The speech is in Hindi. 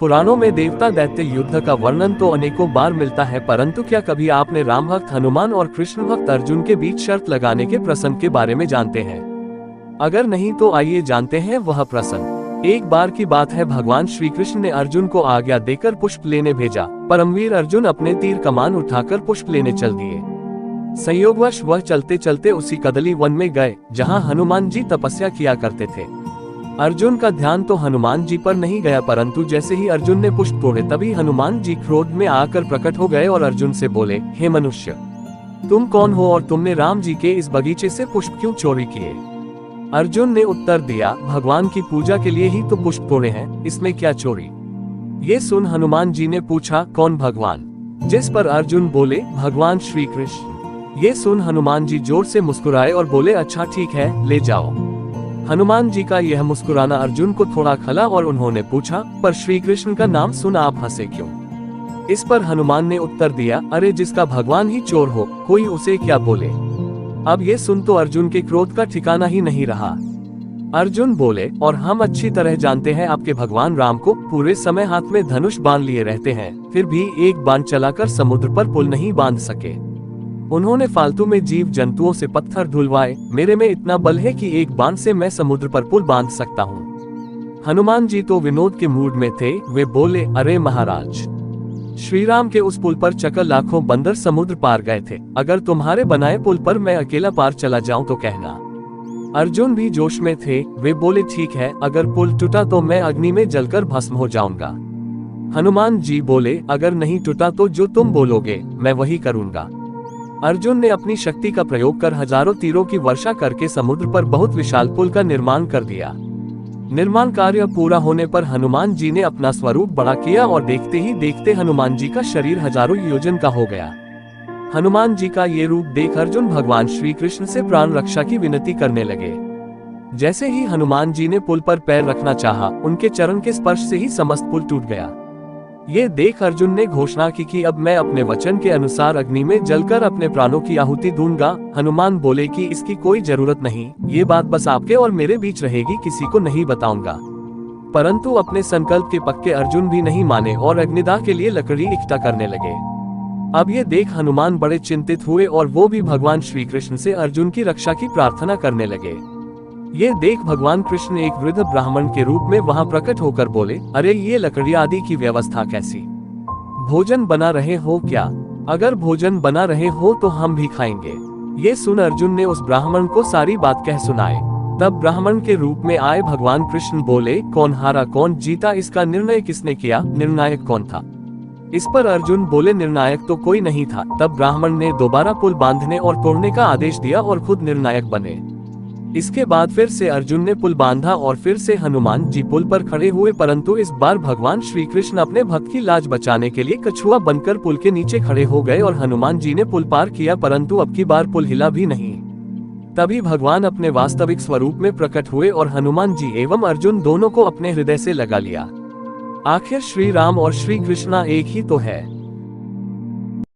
पुराणों में देवता दैत्य युद्ध का वर्णन तो अनेकों बार मिलता है, परंतु क्या कभी आपने राम भक्त हनुमान और कृष्ण भक्त अर्जुन के बीच शर्त लगाने के प्रसंग के बारे में जानते हैं? अगर नहीं तो आइए जानते हैं वह प्रसंग। एक बार की बात है, भगवान श्री कृष्ण ने अर्जुन को आज्ञा देकर पुष्प लेने भेजा। परमवीर अर्जुन अपने तीर कमान उठाकर पुष्प लेने चल दिए। संयोगवश वह चलते चलते उसी कदली वन में गए जहाँ हनुमान जी तपस्या किया करते थे। अर्जुन का ध्यान तो हनुमान जी पर नहीं गया, परंतु जैसे ही अर्जुन ने पुष्प तोड़े तभी हनुमान जी क्रोध में आकर प्रकट हो गए और अर्जुन से बोले, हे मनुष्य, तुम कौन हो और तुमने राम जी के इस बगीचे से पुष्प क्यों चोरी किए? अर्जुन ने उत्तर दिया, भगवान की पूजा के लिए ही तो पुष्प तोड़े हैं, इसमें क्या चोरी? ये सुन हनुमान जी ने पूछा, कौन भगवान? जिस पर अर्जुन बोले, भगवान श्री कृष्ण। ये सुन हनुमान जी जोर से मुस्कुराए और बोले, अच्छा ठीक है, ले जाओ। हनुमान जी का यह मुस्कुराना अर्जुन को थोड़ा खला और उन्होंने पूछा, पर श्री कृष्ण का नाम सुन आप हंसे क्यों? इस पर हनुमान ने उत्तर दिया, अरे जिसका भगवान ही चोर हो, कोई उसे क्या बोले? अब ये सुन तो अर्जुन के क्रोध का ठिकाना ही नहीं रहा। अर्जुन बोले, और हम अच्छी तरह जानते हैं आपके भगवान राम को पूरे समय हाथ में धनुष बांध लिए रहते हैं, फिर भी एक बाण चलाकर समुद्र पर पुल नहीं बांध सके। उन्होंने फालतू में जीव जंतुओं से पत्थर धुलवाए, मेरे में इतना बल है कि एक बाण से मैं समुद्र पर पुल बांध सकता हूँ। हनुमान जी तो विनोद के मूड में थे। वे बोले, अरे महाराज, श्री राम के उस पुल पर चकर लाखों बंदर समुद्र पार गए थे, अगर तुम्हारे बनाए पुल पर मैं अकेला पार चला जाऊं तो कहना। अर्जुन भी जोश में थे। वे बोले, ठीक है, अगर पुल टूटा तो मैं अग्नि में जलकर भस्म हो जाऊंगा। हनुमान जी बोले, अगर नहीं टूटा तो जो तुम बोलोगे मैं वही करूंगा। अर्जुन ने अपनी शक्ति का प्रयोग कर हजारों तीरों की वर्षा करके समुद्र पर बहुत विशाल पुल का निर्माण कर दिया। निर्माण कार्य पूरा होने पर हनुमान जी ने अपना स्वरूप बड़ा किया और देखते ही देखते हनुमान जी का शरीर हजारों योजन का हो गया। हनुमान जी का ये रूप देख अर्जुन भगवान श्री कृष्ण से प्राण रक्षा की विनती करने लगे। जैसे ही हनुमान जी ने पुल पर पैर रखना चाहा, उनके चरण के स्पर्श से ही समस्त पुल टूट गया। ये देख अर्जुन ने घोषणा की कि अब मैं अपने वचन के अनुसार अग्नि में जलकर अपने प्राणों की आहुति दूंगा। हनुमान बोले कि इसकी कोई जरूरत नहीं, ये बात बस आपके और मेरे बीच रहेगी, किसी को नहीं बताऊंगा। परंतु अपने संकल्प के पक्के अर्जुन भी नहीं माने और अग्निदाह के लिए लकड़ी इकट्ठा करने लगे। अब ये देख हनुमान बड़े चिंतित हुए और वो भी भगवान श्री कृष्ण से अर्जुन की रक्षा की प्रार्थना करने लगे। ये देख भगवान कृष्ण एक वृद्ध ब्राह्मण के रूप में वहां प्रकट होकर बोले, अरे ये लकड़ी आदि की व्यवस्था कैसी? भोजन बना रहे हो क्या? अगर भोजन बना रहे हो तो हम भी खाएंगे। ये सुन अर्जुन ने उस ब्राह्मण को सारी बात कह सुनाए। तब ब्राह्मण के रूप में आए भगवान कृष्ण बोले, कौन हारा कौन जीता, इसका निर्णय किसने किया? निर्णायक कौन था? इस पर अर्जुन बोले, निर्णायक तो कोई नहीं था। तब ब्राह्मण ने दोबारा पुल बांधने और तोड़ने का आदेश दिया और खुद निर्णायक बने। इसके बाद फिर से अर्जुन ने पुल बांधा और फिर से हनुमान जी पुल पर खड़े हुए, परंतु इस बार भगवान श्री कृष्ण अपने भक्त की लाज बचाने के लिए कछुआ बनकर पुल के नीचे खड़े हो गए और हनुमान जी ने पुल पार किया, परंतु अब की बार पुल हिला भी नहीं। तभी भगवान अपने वास्तविक स्वरूप में प्रकट हुए और हनुमान जी एवं अर्जुन दोनों को अपने हृदय से लगा लिया। आखिर श्री राम और श्री कृष्णा एक ही तो है।